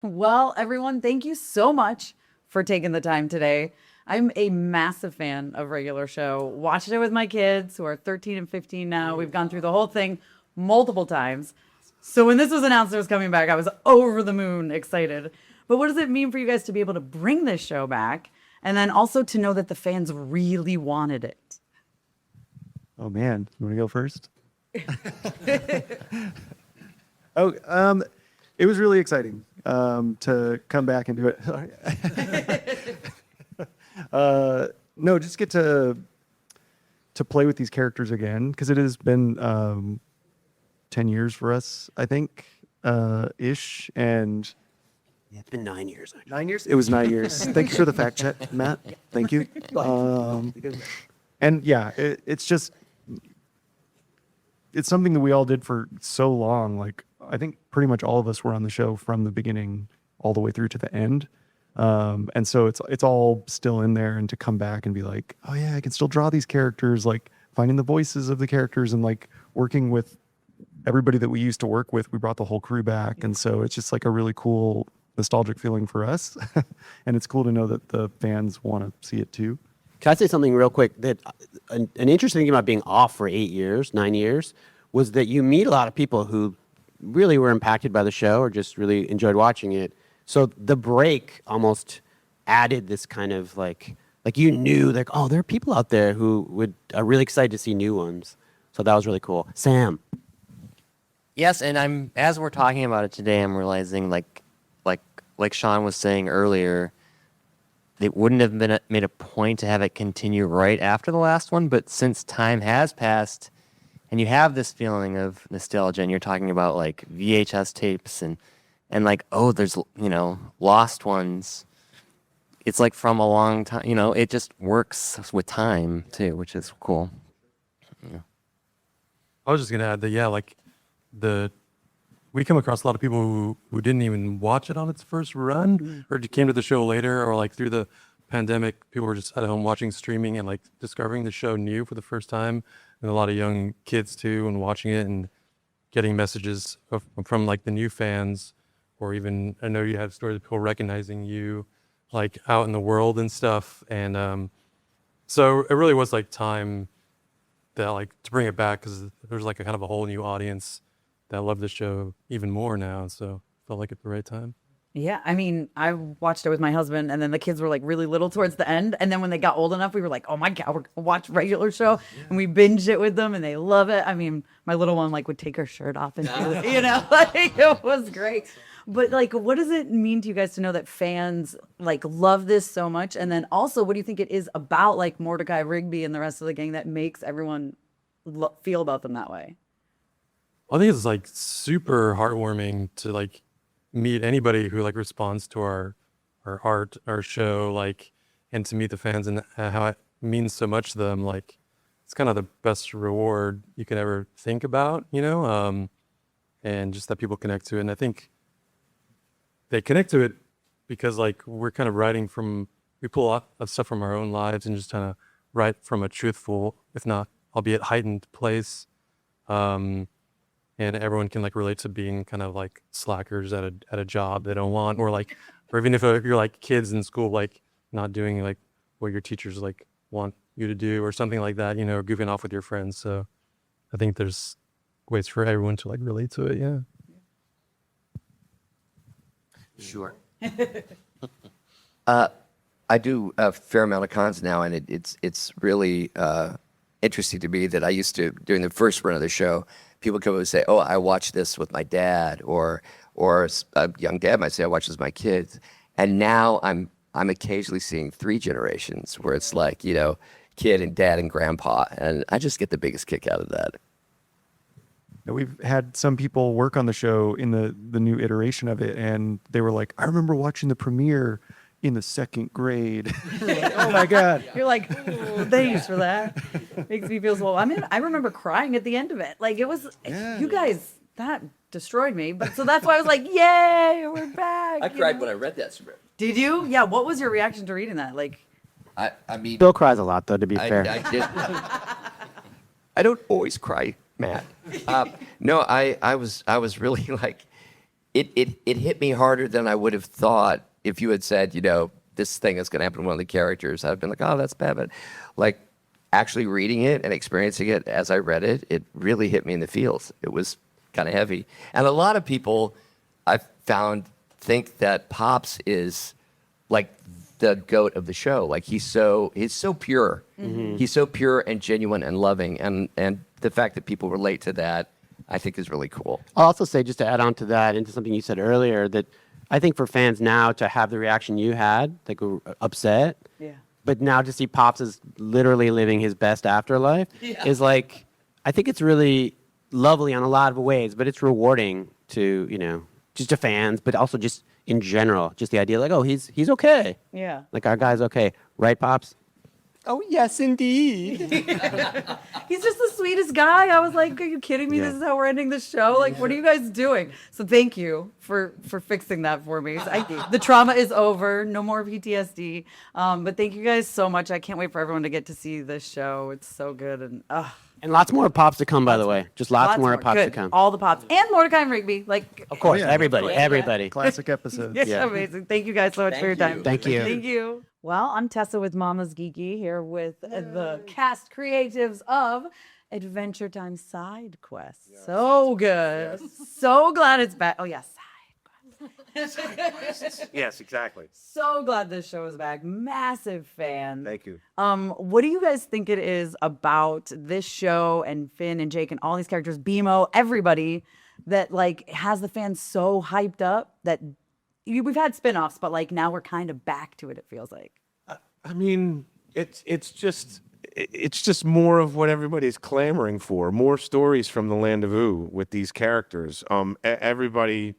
Well, everyone, thank you so much for taking the time today. I'm a massive fan of Regular Show. Watched it with my kids who are 13 and 15 now. We've gone through the whole thing multiple times. So when this was announced it was coming back, I was over the moon excited. But what does it mean for you guys to be able to bring this show back? And then also to know that the fans really wanted it. Oh man, you want to go first? It was really exciting to come back and do it. No, just get to play with these characters again because it has been 10 years for us, I think, ish, and Yeah, it's been 9 years. Actually. 9 years. It was 9 years. Thank you for the fact check, Matt. Thank you. And yeah, it's just it's something that we all did for so long. Like I think pretty much all of us were on the show from the beginning all the way through to the end. And so it's all still in there, and to come back and be like, oh yeah, I can still draw these characters, like finding the voices of the characters and like working with everybody that we used to work with. We brought the whole crew back. And so it's just like a really cool nostalgic feeling for us. And it's cool to know that the fans want to see it too. Can I say something real quick? That an interesting thing about being off for 8 years, 9 years, was that you meet a lot of people who really were impacted by the show or just really enjoyed watching it. So the break almost added this kind of like you knew like, oh, there are people out there who are really excited to see new ones. So that was really cool. Sam. Yes, and as we're talking about it today, I'm realizing like Sean was saying earlier, it wouldn't have been made a point to have it continue right after the last one, but since time has passed and you have this feeling of nostalgia and you're talking about like VHS tapes and like, oh, there's, lost ones. It's like from a long time, it just works with time too, which is cool. Yeah. I was just gonna add that, yeah, like we come across a lot of people who didn't even watch it on its first run or came to the show later, or like through the pandemic, people were just at home watching streaming and like discovering the show new for the first time, and a lot of young kids too, and watching it and getting messages from like the new fans, or even I know you have stories of people recognizing you like out in the world and stuff, and so it really was like time that like to bring it back because there's like a kind of a whole new audience that love the show even more now, so felt like at the right time. Yeah, I mean, I watched it with my husband, and then the kids were like really little towards the end, and then when they got old enough, we were like, "Oh my god, we're gonna watch Regular Show," and we binged it with them, and they love it. I mean, my little one like would take her shirt off and do it, like it was great. But like, what does it mean to you guys to know that fans like love this so much? And then also, what do you think it is about like Mordecai, Rigby, and the rest of the gang that makes everyone feel about them that way? I think it's like super heartwarming to like meet anybody who like responds to our art, our show, like, and to meet the fans and how it means so much to them. Like, it's kind of the best reward you could ever think about, and just that people connect to it. And I think they connect to it because like we're kind of we pull a lot of stuff from our own lives and just kind of write from a truthful, if not albeit heightened place. And everyone can like relate to being kind of like slackers at a job they don't want, or even if you're like kids in school, like not doing like what your teachers like want you to do or something like that, or goofing off with your friends. So I think there's ways for everyone to like relate to it. Yeah. Sure. I do a fair amount of cons now, and it's really interesting to me that I used to, during the first run of the show, people come and say, "Oh, I watched this with my dad," or a young dad might say, "I watched this with my kids." And now I'm occasionally seeing 3 generations where it's like, kid and dad and grandpa, and I just get the biggest kick out of that. We've had some people work on the show in the new iteration of it, and they were like, I remember watching the premiere in the 2nd grade. Like, oh my God. You're like, "Ooh, thanks for that." Makes me feel so. I mean, I remember crying at the end of it. Like it was, you guys, that destroyed me. But so that's why I was like, yay, we're back. I cried when I read that script. Did you? Yeah. What was your reaction to reading that? Like, I mean, Bill cries a lot, though, to be fair. I did. I don't always cry, Matt. No, I was really like, it hit me harder than I would have thought if you had said, this thing is going to happen to one of the characters. I've been like, oh, that's bad. But like actually reading it and experiencing it as I read it, it really hit me in the feels. It was kind of heavy. And a lot of people I've found think that Pops is like the goat of the show. Like he's so pure. He's so pure and genuine and loving. And the fact that people relate to that, I think is really cool. I'll also say, just to add on to that, into something you said earlier, that I think for fans now to have the reaction you had, like upset, but now to see Pops as literally living his best afterlife is like, I think it's really lovely on a lot of ways, but it's rewarding to, just to fans, but also just in general, just the idea like, oh, he's okay. Yeah. Like our guy's okay. Right, Pops? Oh, yes, indeed. He's just the sweetest guy. I was like, are you kidding me? Yeah. This is how we're ending the show? Like, what are you guys doing? So thank you for fixing that for me. The trauma is over. No more PTSD. But thank you guys so much. I can't wait for everyone to get to see this show. It's so good. And lots more Pops to come, by the way. Just lots more Pops to Good. come. All the Pops. And Mordecai and Rigby. Like, Of course, yeah. everybody. Classic episodes. yeah, amazing. Thank you guys so much for your time. Thank you. Thank you. Well, I'm Tessa with Mama's Geeky here with the cast creatives of Adventure Time Side Quest. Yes. So good. Yes. So glad it's back. Oh, yes. Yes, exactly. So glad this show is back. Massive fan. Thank you. What do you guys think it is about this show and Finn and Jake and all these characters, BMO, everybody that like has the fans so hyped up that we've had spin-offs, but like now we're kind of back to it, it feels like. I mean, it's just more of what everybody's clamoring for. More stories from the Land of Ooo with these characters. Everybody,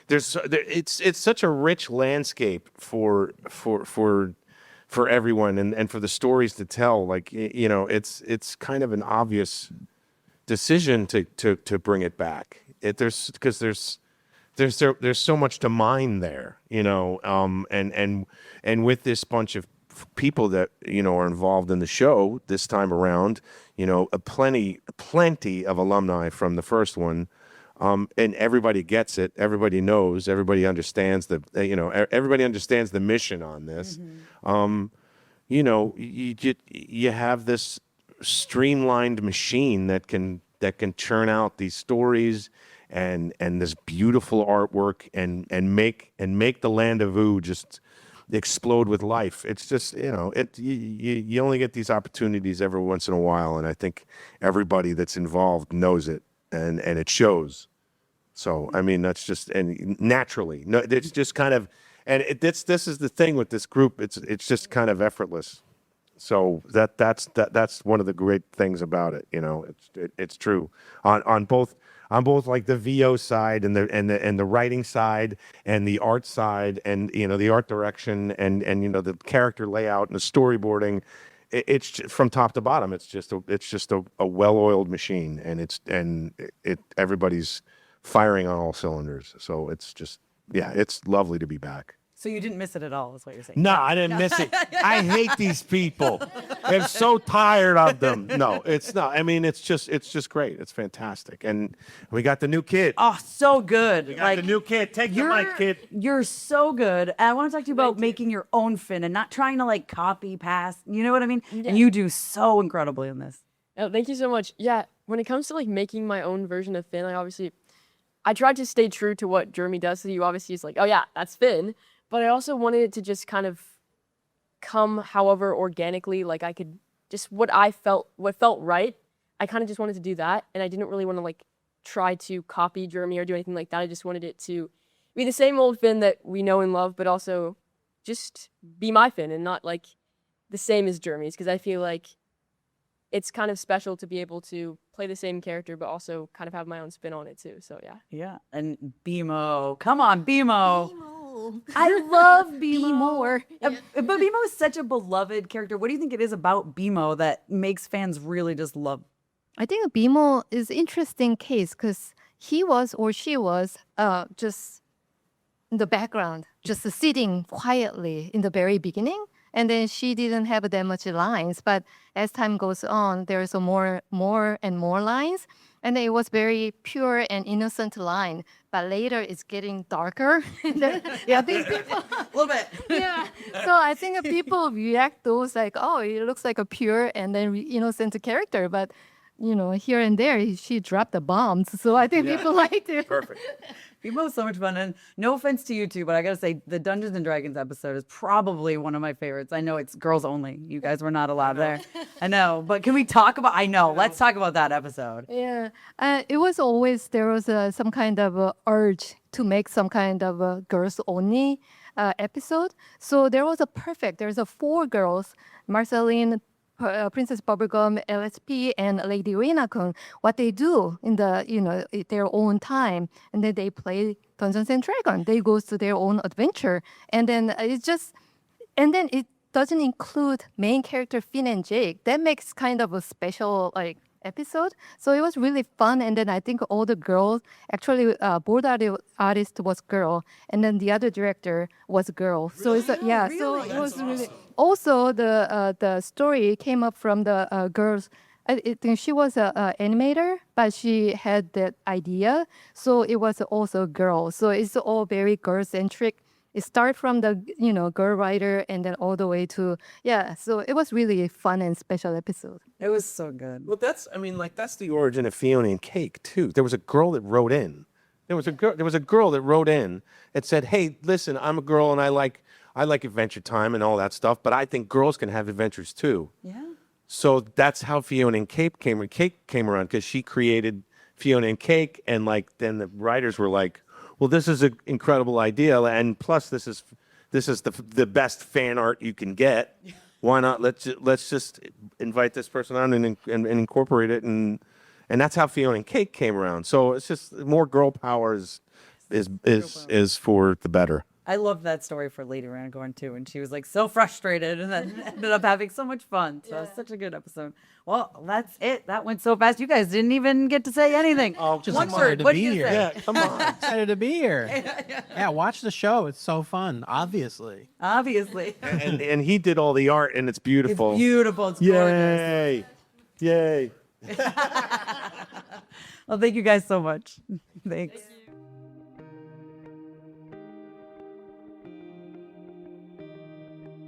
it's such a rich landscape for everyone and for the stories to tell. Like it's kind of an obvious decision to bring it back. There's so much to mine there, and with this bunch of people that are involved in the show this time around, plenty of alumni from the first one, and everybody gets it, everybody knows, everybody understands everybody understands the mission on this. You have this streamlined machine that can churn out these stories and this beautiful artwork and make the Land of Ooo just explode with life. It's just you only get these opportunities every once in a while, and I think everybody that's involved knows it, and it shows. So I mean, that's just, and naturally, no, it's just kind of, and this is the thing with this group. It's just kind of effortless. So that's one of the great things about it. It's true on both like the VO side and the writing side and the art side and the art direction and the character layout and the storyboarding. It's just, from top to bottom. It's just a well-oiled machine, and everybody's firing on all cylinders. So it's just, it's lovely to be back. So you didn't miss it at all, is what you're saying? No, I didn't miss it. I hate these people. I'm so tired of them. No, it's not. I mean, it's just great. It's fantastic. And we got the new kid. Oh, so good. We got the new kid. Take your mic, kid. You're so good. And I want to talk to you about making your own Finn and not trying to like copy, pass. You know what I mean? Yeah. And you do so incredibly in this. Oh, thank you so much. Yeah, when it comes to like making my own version of Finn, I tried to stay true to what Jeremy does. So you obviously is like, oh yeah, that's Finn. But I also wanted it to just kind of come however organically, like I could just what felt right. I kind of just wanted to do that. And I didn't really want to like try to copy Jeremy or do anything like that. I just wanted it to be the same old Finn that we know and love, but also just be my Finn and not like the same as Jeremy's. Because I feel like it's kind of special to be able to play the same character, but also kind of have my own spin on it too. So yeah. Yeah. And BMO. Come on, BMO. I love BMO. Be more. But BMO is such a beloved character. What do you think it is about BMO that makes fans really just love? I think BMO is an interesting case because he was or she was just in the background, just sitting quietly in the very beginning. and then she didn't have that much lines. But as time goes on, there's a more and more lines, and it was very pure and innocent line. But later, it's getting darker. And then, yeah, these people. A little bit. Yeah. So I think people react those like, oh, it looks like a pure and then innocent character, but here and there she dropped the bombs. So I think people liked it. Perfect. Fimo was so much fun, and no offense to you two, but I gotta say the Dungeons and Dragons episode is probably one of my favorites. I know it's girls only. You guys were not allowed there. I know, but can we talk about? I know. Let's talk about that episode. Yeah, it was always there was some kind of urge to make some kind of a girls only episode. So there was there's 4 girls, Marceline, Princess Bubblegum, LSP, and Lady Rina-kun, what they do in the their own time, and then they play Dungeons and Dragons. They go to their own adventure, and then it doesn't include main character Finn and Jake. That makes kind of a special episode. So it was really fun, and then I think all the girls actually board artist was girl, and then the other director was girl. So it's yeah. So it was really also the story came up from the girls. I think she was an animator, but she had that idea. So it was also a girl. So it's all very girl centric. It started from the girl writer and then all the way to So it was really a fun and special episode. It was so good. Well, that's the origin of Fionna Cake too. There was a girl that wrote in. There was a girl that wrote in and said, "Hey, listen, I'm a girl and I like Adventure Time and all that stuff, but I think girls can have adventures too." Yeah. So that's how Fionna Cake came around, because she created Fionna Cake, and then the writers were like, well, this is an incredible idea, and plus this is the best fan art you can get. Why not? Let's just invite this person on and incorporate it, and that's how Fionna Cake came around. So it's just more girl power is for the better. I love that story for Lady Ranacorn too, and she was so frustrated, and then ended up having so much fun. So it's such a good episode. Well, that's it. That went so fast. You guys didn't even get to say anything. Oh, just One excited word. to What be do you here. say? Yeah, come on. Excited to be here. Yeah, watch the show. It's so fun, obviously. Obviously. and he did all the art, and it's beautiful. It's beautiful. It's gorgeous. Yay! Well, thank you guys so much. Thanks.